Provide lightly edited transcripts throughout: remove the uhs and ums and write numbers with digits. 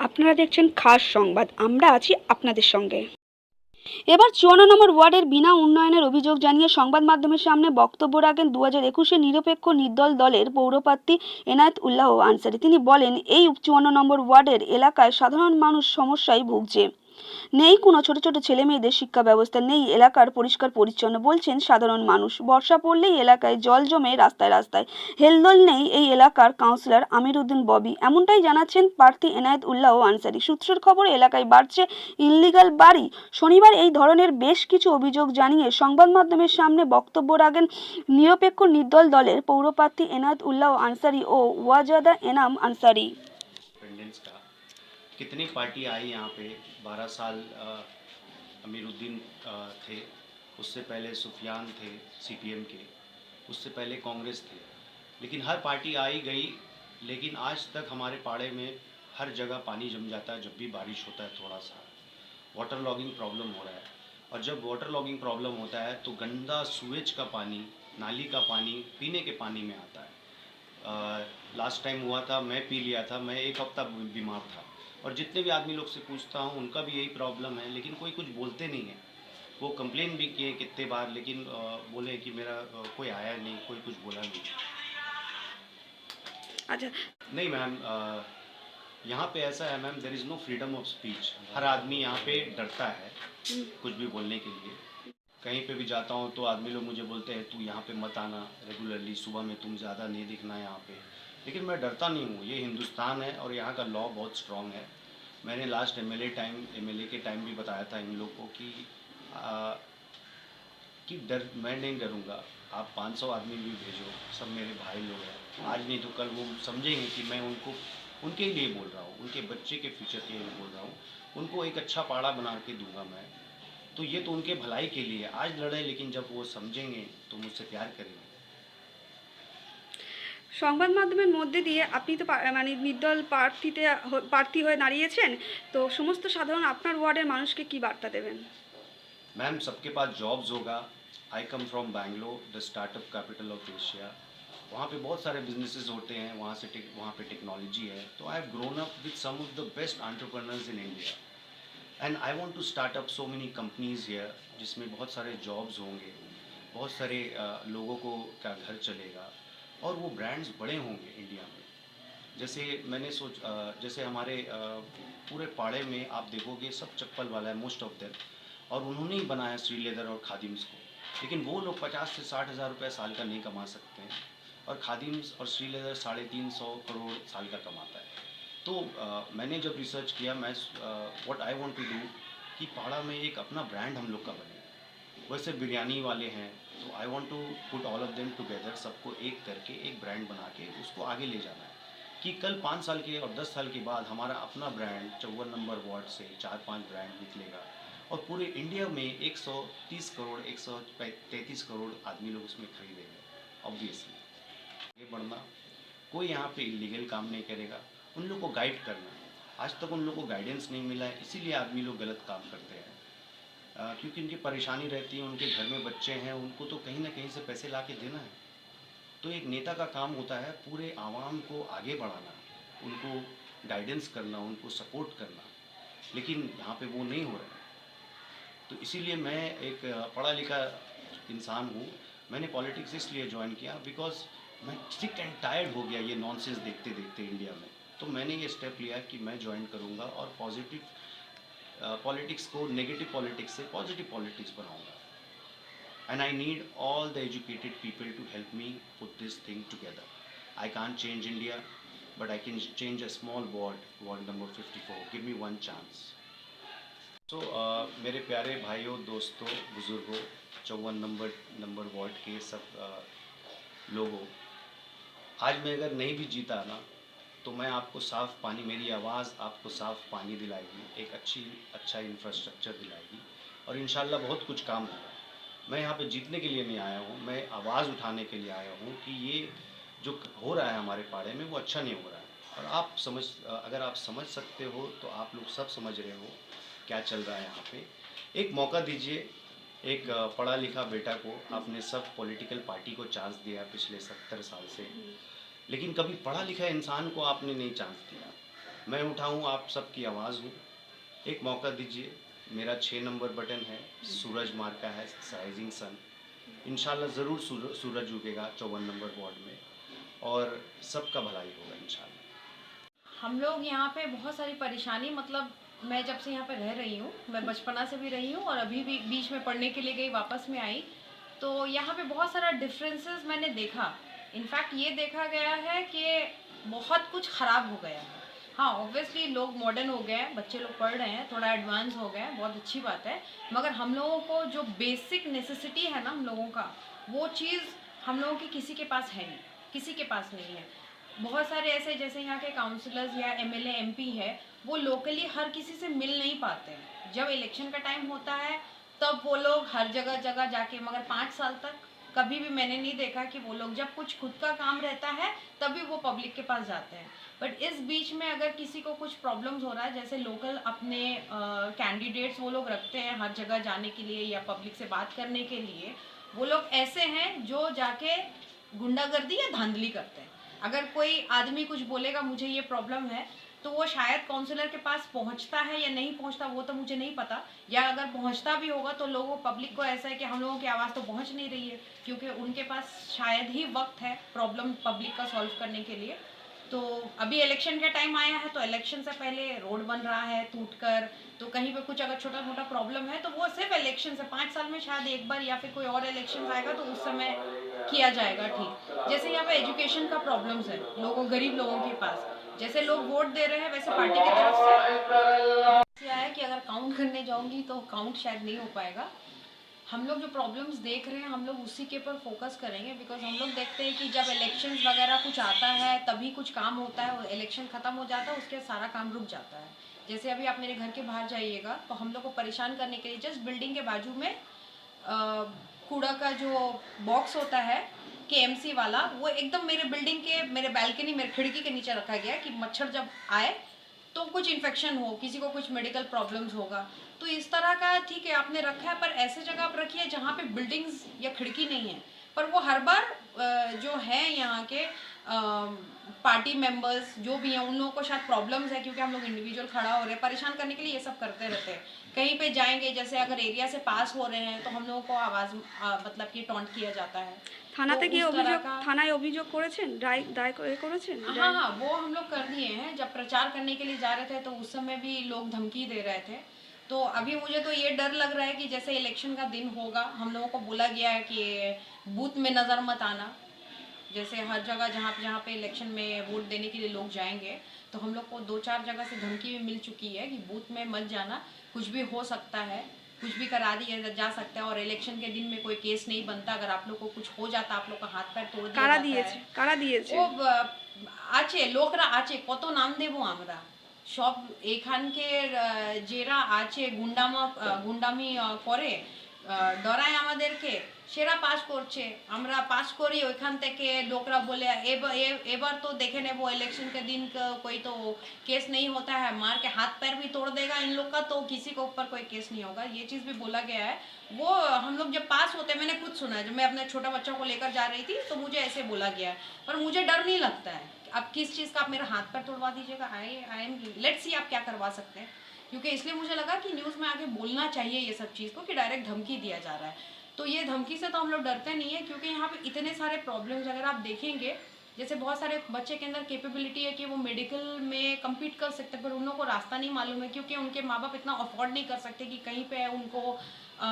আপনারা দেখছেন খাস সংবাদ, আমরা আছি আপনাদের সঙ্গে। এবার ৫৪ নম্বর ওয়ার্ডের বিনা উন্নয়নের অভিযোগ জানিয়ে সংবাদ মাধ্যমের সামনে বক্তব্য রাখেন ২০২১-এর নিরপেক্ষ নির্দল দলের পৌরপ্রার্থী এনায়েত উল্লাহ আনসারী। তিনি বলেন, এই ৫৪ নম্বর ওয়ার্ডের এলাকায় সাধারণ মানুষ সমস্যায় ভুগছে। নেই কোনো ছোট ছোট ছেলে মেয়েদের শিক্ষা ব্যবস্থা, নেই এলাকার পরিষ্কার পরিচ্ছন্ন। বলছেন সাধারণ মানুষ, বর্ষা পড়লেই এলাকায় জল জমে রাস্তায় রাস্তায়। হেলদোল নেই এই এলাকার কাউন্সিলর আমির উদ্দিন ববি। এমনটাই জানাচ্ছেন প্রার্থী এনায়েত উল্লাহ আনসারী। সূত্রের খবর, এলাকায় বাড়ছে ইললিগাল বাড়ি। শনিবার এই ধরনের বেশ কিছু অভিযোগ জানিয়ে সংবাদ মাধ্যমের সামনে বক্তব্য রাখেন নিরপেক্ষ নির্দল দলের পৌরপ্রার্থী এনায়েত উল্লাহ আনসারী ও ওয়াজাদা এনাম আনসারী। कितनी पार्टी आई यहाँ पे 12 साल अमीरुद्दीन थे, उससे पहले सुफियान थे सीपीएम के, उससे पहले कांग्रेस थे, लेकिन हर पार्टी आई गई, लेकिन आज तक हमारे पाड़े में हर जगह पानी जम जाता है। जब भी बारिश होता है थोड़ा सा वाटर लॉगिंग प्रॉब्लम हो रहा है, और जब वाटर लॉगिंग प्रॉब्लम होता है तो गंदा सूएज का पानी, नाली का पानी पीने के पानी में आता है। लास्ट टाइम हुआ था, मैं पी लिया था, मैं एक हफ्ता बीमार था, और जितने भी आदमी लोग से पूछता हूँ उनका भी यही प्रॉब्लम है, लेकिन कोई कुछ बोलते नहीं है। वो कंप्लेन भी किए कितने बार, लेकिन बोले कि मेरा कोई आया नहीं, कोई कुछ बोला नहीं। अच्छा, नहीं मैम, यहाँ पे ऐसा है ma'am, there is no freedom of speech. हर आदमी यहाँ पे डरता है कुछ भी बोलने के लिए। कहीं पे भी जाता हूँ तो आदमी लोग मुझे बोलते हैं तू यहाँ पे मत आना रेगुलरली, सुबह में तुम ज़्यादा नहीं दिखना यहाँ पे। लेकिन मैं डरता नहीं हूँ, ये हिंदुस्तान है और यहाँ का लॉ बहुत स्ट्रॉन्ग है। मैंने लास्ट एमएलए के टाइम भी बताया था इन लोग को कि मैं नहीं डरूँगा, आप 500 आदमी भी भेजो, सब मेरे भाई लोग हैं। आज नहीं तो कल वो समझेंगे कि मैं उनके लिए बोल रहा हूँ, उनके बच्चे के फ्यूचर के लिए बोल रहा हूँ। उनको एक अच्छा पाड़ा बना के दूंगा मैं, तो ये तो उनके भलाई के लिए आज लड़े, लेकिन जब वो समझेंगे तो मुझसे प्यार करेंगे। সংবাদ মাধ্যমের মধ্যে দিয়ে আপনি তো মানে নির্দল প্রার্থী হয়ে দাঁড়িয়েছেন, তো সমস্ত সাধারণ আপনার ওয়ার্ডের মানুষকে কি বার্তা देवें? मैम, सबके पास जॉब्स होगा। I come from Bangalore, the startup capital of Asia. वहाँ पे बहुत सारे बिजनेसेस होते हैं, वहाँ पे टेक्नोलॉजी है। तो I have grown up with some of the best entrepreneurs in India, and I want to start up so many companies here, जिसमें बहुत सारे जॉब्स होंगे, बहुत सारे लोगों को का घर चलेगा, और वो ब्रांड्स बड़े होंगे इंडिया में। जैसे हमारे पूरे पाड़े में आप देखोगे सब चप्पल वाला है मोस्ट ऑफ देम, और उन्होंने ही बनाया श्री लेदर और खादिम्स को। लेकिन वो लोग 50 से 60 हज़ार रुपये साल का नहीं कमा सकते हैं, और खादिम्स और श्री लेदर 350 करोड़ साल का कमाता है। तो मैंने जब रिसर्च किया, मैं what I want to do कि पाड़ा में एक अपना ब्रांड हम लोग का बने। वैसे बिरयानी वाले हैं, तो I want to put all of them together, सबको एक करके एक ब्रांड बना के उसको आगे ले जाना है, कि कल 5 साल के और 10 साल के बाद हमारा अपना ब्रांड 54 नंबर वार्ड से 4-5 ब्रांड निकलेगा, और पूरे इंडिया में 130 करोड़ 133 करोड़ आदमी लोग उसमें खरीदेंगे। ऑब्वियसली ये बढ़ना, कोई यहाँ पे इलीगल काम नहीं करेगा, उन लोग को गाइड करना है। आज तक उन लोग को गाइडेंस नहीं मिला है, इसीलिए आदमी लोग गलत काम करते हैं, क्योंकि उनकी परेशानी रहती है, उनके घर में बच्चे हैं, उनको तो कहीं ना कहीं से पैसे ला के देना है। तो एक नेता का काम होता है पूरे आवाम को आगे बढ़ाना, उनको गाइडेंस करना, उनको सपोर्ट करना, लेकिन यहाँ पे वो नहीं हो रहा है। तो इसीलिए मैं एक पढ़ा लिखा इंसान हूँ। मैंने पॉलिटिक्स इसलिए ज्वाइन किया बिकॉज मैं सिक एंड टायर्ड हो गया ये नॉनसेंस देखते देखते इंडिया में। तो मैंने ये स्टेप लिया कि मैं ज्वाइन करूँगा और पॉजिटिव पॉलिटिक्स को नेगेटिव पॉलिटिक्स से पॉजिटिव पॉलिटिक्स बनाऊँगा। And I need all the educated people to help me put this thing together. I can't change India, but I can change a small ward number 54। Give me one chance. तो मेरे प्यारे भाइयों, दोस्तों, बुज़ुर्गों, 54 number ward के सब लोगों, आज मैं अगर नहीं भी जीता ना, तो मैं आपको साफ़ पानी, मेरी आवाज़ आपको साफ़ पानी दिलाएगी, एक अच्छा इंफ्रास्ट्रक्चर दिलाएगी, और इंशाल्लाह बहुत कुछ काम होगा। मैं यहाँ पे जीतने के लिए नहीं आया हूँ, मैं आवाज़ उठाने के लिए आया हूँ कि ये जो हो रहा है हमारे पाड़े में वो अच्छा नहीं हो रहा है। और अगर आप समझ सकते हो तो आप लोग सब समझ रहे हो क्या चल रहा है यहाँ पे। एक मौका दीजिए, एक पढ़ा लिखा बेटा को। आपने सब पॉलिटिकल पार्टी को चांस दिया पिछले 70 साल से, लेकिन कभी पढ़ा लिखा इंसान को आपने नहीं चांस दिया। मैं उठाऊं, आप सबकी आवाज़ हूँ, एक मौका दीजिए। मेरा 6 नंबर बटन है, सूरज मार्का है, राइजिंग सन। इंशाल्लाह ज़रूर सूरज उगेगा 54 नंबर वार्ड में और सबका भलाई होगा इंशाल्लाह। हम लोग यहाँ पे बहुत सारी परेशानी, मतलब मैं जब से यहाँ पे रह रही हूँ, मैं बचपना से भी रही हूँ और अभी भी बीच में पढ़ने के लिए गई, वापस में आई, तो यहाँ पे बहुत सारा डिफरेंसेस मैंने देखा। इनफैक्ट ये देखा गया है कि बहुत कुछ ख़राब हो गया है। हाँ, ऑब्वियसली लोग मॉडर्न हो गए हैं, बच्चे लोग पढ़ रहे हैं, थोड़ा एडवांस हो गए हैं, बहुत अच्छी बात है, मगर हम लोगों को जो बेसिक नेसेसिटी है ना हम लोगों का, वो चीज़ हम लोगों की किसी के पास है नहीं, किसी के पास नहीं है। बहुत सारे ऐसे, जैसे यहाँ के काउंसलर्स या एमएलए एमपी है, वो लोकली हर किसी से मिल नहीं पाते हैं। जब इलेक्शन का टाइम होता है तब वो लोग हर जगह जगह जाके, मगर 5 साल तक कभी भी मैंने नहीं देखा कि वो लोग, जब कुछ खुद का काम रहता है तभी वो पब्लिक के पास जाते हैं। बट इस बीच में अगर किसी को कुछ प्रॉब्लम्स हो रहा है, जैसे लोकल अपने कैंडिडेट्स वो लोग रखते हैं हर जगह जाने के लिए या पब्लिक से बात करने के लिए, वो लोग ऐसे हैं जो जाके गुंडागर्दी या धांधली करते हैं। अगर कोई आदमी कुछ बोलेगा मुझे ये प्रॉब्लम है, तो वो शायद काउंसलर के पास पहुंचता है या नहीं पहुंचता वो तो मुझे नहीं पता, या अगर पहुंचता भी होगा तो लोगों पब्लिक को ऐसा है कि हम लोगों की आवाज़ तो पहुंच नहीं रही है, क्योंकि उनके पास शायद ही वक्त है प्रॉब्लम पब्लिक का सॉल्व करने के लिए। तो अभी इलेक्शन का टाइम आया है, तो इलेक्शन से पहले रोड बन रहा है टूट कर, तो कहीं पे कुछ अगर छोटा मोटा प्रॉब्लम है तो वो सिर्फ इलेक्शन से 5 साल में शायद एक बार या फिर कोई और इलेक्शन आएगा तो उस समय किया जाएगा ठीक। जैसे यहाँ पे एजुकेशन का प्रॉब्लम्स है लोगों, गरीब लोगों के पास, जैसे लोग वोट दे रहे हैं वैसे पार्टी की तरफ से है कि अगर काउंट करने जाऊंगी तो काउंट शायद नहीं हो पाएगा। हम लोग जो प्रॉब्लम्स देख रहे हैं हम लोग उसी के ऊपर फोकस करेंगे, बिकॉज हम लोग देखते हैं कि जब इलेक्शंस वगैरह कुछ आता है तभी कुछ काम होता है, इलेक्शन ख़त्म हो जाता है उसके सारा काम रुक जाता है। जैसे अभी आप मेरे घर के बाहर जाइएगा तो हम लोग को परेशान करने के लिए जस्ट बिल्डिंग के बाजू में कूड़ा का जो बॉक्स होता है केएमसी वाला, वो एकदम मेरे बिल्डिंग के, मेरे बैल्कनी, मेरे खिड़की के नीचे रखा गया कि मच्छर जब आए तो कुछ इन्फेक्शन हो, किसी को कुछ मेडिकल प्रॉब्लम्स होगा, तो इस तरह का ठीक है आपने रखा है, पर ऐसे जगह आप रखिए जहाँ पे बिल्डिंग्स या खिड़की नहीं है। पर वो हर बार जो है यहाँ के पार्टी मेंबर्स जो भी हैं उन लोगों को शायद प्रॉब्लम्स है, क्योंकि हम लोग इंडिविजुअल खड़ा हो रहे हैं, परेशान करने के लिए ये सब करते रहते हैं। कहीं पे जाएंगे, जैसे अगर एरिया से पास हो रहे हैं तो हम लोगों को आवाज़ मतलब कि टॉन्ट किया जाता है। থানাতে तो গিয়ে उस तरह অভিযোগ का, থানায় অভিযোগ করেছেন দায় করেছেন हाँ हाँ, वो हम लोग कर दिए हैं। जब प्रचार करने के लिए जा रहे थे तो उस समय भी लोग धमकी दे रहे थे। तो अभी मुझे तो ये डर लग रहा है कि जैसे इलेक्शन का दिन होगा, हम लोगों को बोला गया है कि बूथ में नज़र मत आना। जैसे हर जगह जहाँ पे इलेक्शन में वोट देने के लिए लोग जाएंगे, तो हम लोग को 2-4 जगह से धमकी भी मिल चुकी है कि बूथ में मत जाना, कुछ भी हो सकता है, कुछ भी करा दिया जा सकता है, और इलेक्शन के दिन में कोई केस नहीं बनता। अगर आप लोग को कुछ हो जाता, आप लोग का हाथ पैर तोड़ दिया जाता है। কারা দিয়েছে ও আছে লোকরা আছে, কত নাম দেবো আমরা, সব এখানকার যেরা আছে গুন্ডামি করে, ডরায় আমাদেরকে, সেরা পাস করছে, আমরা পাস করি ওইখান থেকে। লোকরা বলে এবার तो देखे নেব इलेक्शन के दिन कोई तो केस नहीं होता है, मार के हाथ पैर भी तोड़ देगा इन लोग का, तो किसी के ऊपर कोई केस नहीं होगा, ये चीज़ भी बोला गया है। वो हम लोग जब पास होते हैं, मैंने खुद सुना है, जब मैं अपने छोटा बच्चा को लेकर जा रही थी तो मुझे ऐसे बोला गया है, पर मुझे डर नहीं लगता है। अब किस चीज़ का आप मेरा हाथ पैर तोड़वा दीजिएगा, आई एम लेट्स सी आप क्या करवा सकते हैं, क्योंकि इसलिए मुझे लगा कि न्यूज़ में आगे बोलना चाहिए ये सब चीज़ को, कि डायरेक्ट धमकी दिया जा रहा है। तो ये धमकी से तो हम लोग डरते नहीं है, क्योंकि यहाँ पे इतने सारे प्रॉब्लम्स अगर आप देखेंगे, जैसे बहुत सारे बच्चे के अंदर कैपेबिलिटी है कि वो मेडिकल में कम्पीट कर सकते हैं, पर उन लोगों को रास्ता नहीं मालूम है, क्योंकि उनके माँ बाप इतना अफोर्ड नहीं कर सकते कि कहीं पे उनको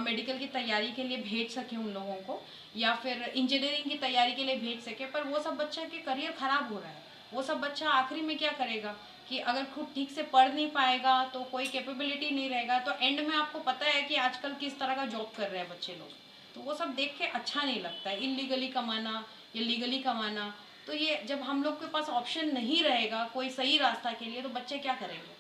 मेडिकल की तैयारी के लिए भेज सके उन लोगों को, या फिर इंजीनियरिंग की तैयारी के लिए भेज सके। पर वो सब बच्चा के करियर ख़राब हो रहा है। वो सब बच्चा आखिरी में क्या करेगा कि अगर खुद ठीक से पढ़ नहीं पाएगा, तो कोई कैपेबिलिटी नहीं रहेगा, तो एंड में आपको पता है कि आजकल किस तरह का जॉब कर रहे हैं बच्चे लोग, तो वो सब देख के अच्छा नहीं लगता है, इलीगली कमाना या लीगली कमाना। तो ये जब हम लोग के पास ऑप्शन नहीं रहेगा कोई सही रास्ता के लिए, तो बच्चे क्या करेंगे।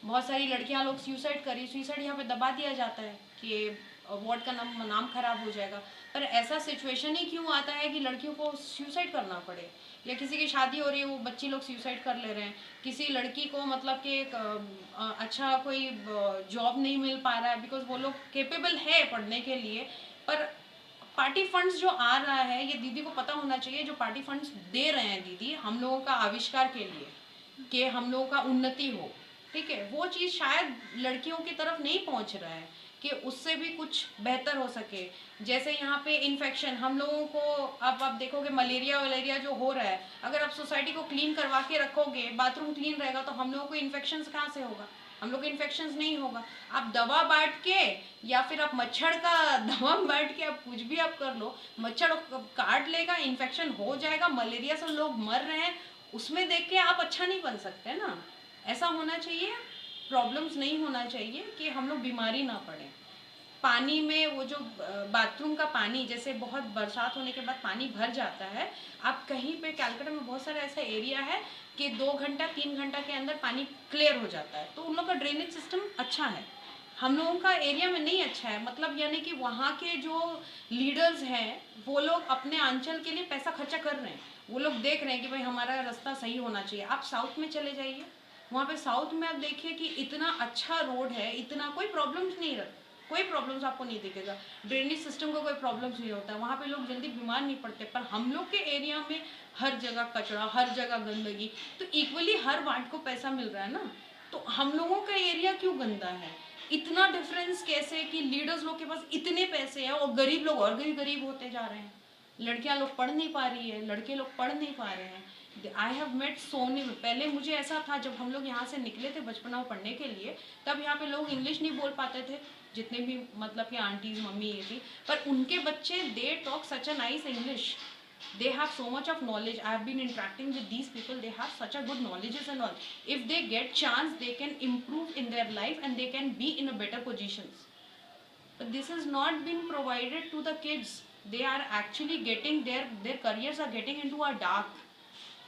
बहुत सारी लड़कियां लोग सुसाइड करी, सुसाइड यहाँ पे दबा दिया जाता है कि वार्ड का नाम खराब हो जाएगा। पर ऐसा सिचुएशन ही क्यों आता है कि लड़कियों को सुसाइड करना पड़े, या किसी की शादी हो रही है वो बच्ची लोग सुसाइड कर ले रहे हैं, किसी लड़की को मतलब कि एक अच्छा कोई जॉब नहीं मिल पा रहा है, बिकॉज वो लोग केपेबल है पढ़ने के लिए, पर पार्टी फंड्स जो आ रहा है, ये दीदी को पता होना चाहिए, जो पार्टी फंड्स दे रहे हैं दीदी हम लोगों का आविष्कार के लिए, कि हम लोगों का उन्नति हो, ठीक है, वो चीज़ शायद लड़कियों की तरफ नहीं पहुंच रहा है कि उससे भी कुछ बेहतर हो सके। जैसे यहाँ पे इन्फेक्शन हम लोगों को, अब आप देखोगे मलेरिया वलेरिया जो हो रहा है, अगर आप सोसाइटी को क्लीन करवा के रखोगे, बाथरूम क्लीन रहेगा, तो हम लोगों को इन्फेक्शन कहाँ से होगा? हम लोग को इन्फेक्शन नहीं होगा। आप दवा बांट के या फिर आप मच्छर का दवा बांट के आप कुछ भी आप कर लो, मच्छर काट लेगा, इन्फेक्शन हो जाएगा, मलेरिया से लोग मर रहे हैं, उसमें देख के आप अच्छा नहीं बन सकते ना। ऐसा होना चाहिए, प्रॉब्लम्स नहीं होना चाहिए कि हम लोग बीमारी ना पड़े। पानी में वो जो बाथरूम का पानी, जैसे बहुत बरसात होने के बाद पानी भर जाता है, आप कहीं पे कलकत्ता में बहुत सारा ऐसा एरिया है कि 2 घंटा 3 घंटा के अंदर पानी क्लियर हो जाता है, तो उन लोग का ड्रेनेज सिस्टम अच्छा है। हम लोगों का एरिया में नहीं अच्छा है, मतलब यानी कि वहाँ के जो लीडर्स हैं वो लोग अपने अंचल के लिए पैसा खर्चा कर रहे हैं, वो लोग देख रहे हैं कि भाई हमारा रास्ता सही होना चाहिए। आप साउथ में चले जाइए, वहाँ पे साउथ में आप देखिए कि इतना अच्छा रोड है, इतना कोई प्रॉब्लम्स नहीं रहा, कोई प्रॉब्लम्स आपको नहीं दिखेगा, ड्रेनेज सिस्टम का कोई प्रॉब्लम्स नहीं होता है, वहाँ पे लोग जल्दी बीमार नहीं पड़ते। पर हम लोग के एरिया में हर जगह कचरा, हर जगह गंदगी, तो इक्वली हर वार्ड को पैसा मिल रहा है ना, तो हम लोगों का एरिया क्यों गंदा है? इतना डिफरेंस कैसे कि लीडर्स लोग के पास इतने पैसे हैं और गरीब लोग और गरीब होते जा रहे हैं। लड़कियां लोग पढ़ नहीं पा रही है, लड़के लोग पढ़ नहीं पा रहे हैं। I have met so many, पहले मुझे ऐसा था जब हम लोग यहाँ से निकले थे बचपना में पढ़ने के लिए, तब यहाँ पे लोग इंग्लिश नहीं बोल पाते थे, जितने भी मतलब कि आंटीज मम्मी ये थी, पर उनके बच्चे they talk such a nice English, they have so much of knowledge. I have been interacting with these people, they have such a good knowledges and all. If they get chance, they can improve in their life and they can be in a better positions. But this has not been provided to the kids. They are actually getting their careers are getting into a dark.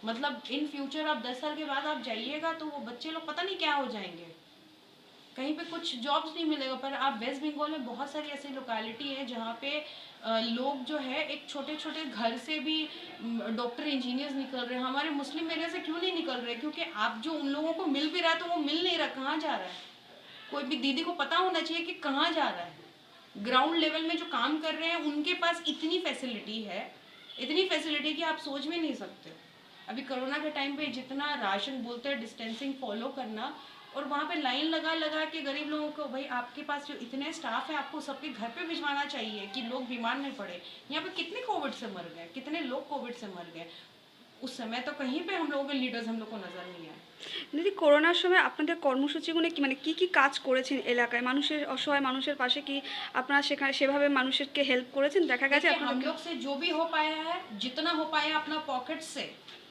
मतलब in future आप 10 साल के बाद आप जाइएगा तो वो बच्चे लोग पता नहीं क्या हो जाएंगे, कहीं पे कुछ जॉब्स नहीं मिलेगा। पर आप वेस्ट बंगाल में बहुत सारी ऐसी लोकेलिटी है जहाँ पे लोग जो है एक छोटे छोटे घर से भी डॉक्टर इंजीनियर्स निकल रहे हैं। हमारे मुस्लिम एरिया से क्यों नहीं निकल रहे? क्योंकि आप जो उन लोगों को मिल भी रहा है तो वो मिल नहीं रहा, कहाँ जा रहा है? कोई भी दीदी को पता होना चाहिए कि कहाँ जा रहा है। ग्राउंड लेवल में जो काम कर रहे हैं उनके पास इतनी फैसिलिटी है, इतनी फैसिलिटी कि आप सोच भी नहीं सकते। अभी कोरोना के टाइम पे जितना राशन बोलते हैं डिस्टेंसिंग फॉलो करना, और वहाँ पे लाइन लगा लगा के गरीब लोगों को, भाई आपके पास जो इतने स्टाफ है आपको सबके घर पे भिजवाना चाहिए कि लोग बीमार नहीं पड़े। यहाँ पे कितने कोविड से मर गए, कितने लोग कोविड से मर गए, उस समय तो कहीं पे हम लोगों के लीडर्स हम लोग को नजर नहीं आए। দিদি করোনার সময় আপনাদের কর্মসূচিগুলো কি মানে কি কাজ করেছেন এলাকায় মানুষের অসহায় মানুষের পাশে কি আপনারা সেখানে সেভাবে মানুষকে হেল্প করেছেন দেখা গেছে देखिए, हम আপনাদের लोग से जो भी हो पाया है, जितना हो पाया अपना पॉकेट से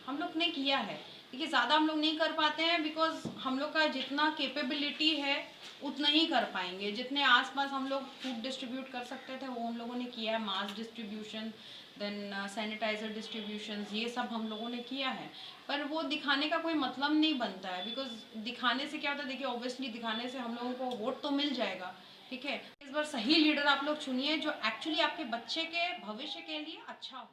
हम लोग ने किया है। देखिए ज़्यादा हम लोग नहीं कर पाते हैं बिकॉज हम लोग का जितना कैपेबिलिटी है उतना ही कर पाएंगे। जितने आसपास हम लोग फूड डिस्ट्रीब्यूट कर सकते थे वो हम लोगों ने किया है, mask distribution, then sanitizer distribution, ये सब हम लोगों ने किया है। पर वो दिखाने का कोई मतलब नहीं बनता है, बिकॉज दिखाने से क्या होता है, देखिए ऑब्वियसली दिखाने से हम लोगों को वोट तो मिल जाएगा, ठीक है। इस बार सही लीडर आप लोग चुनिए जो एक्चुअली आपके बच्चे के भविष्य के लिए अच्छा हो।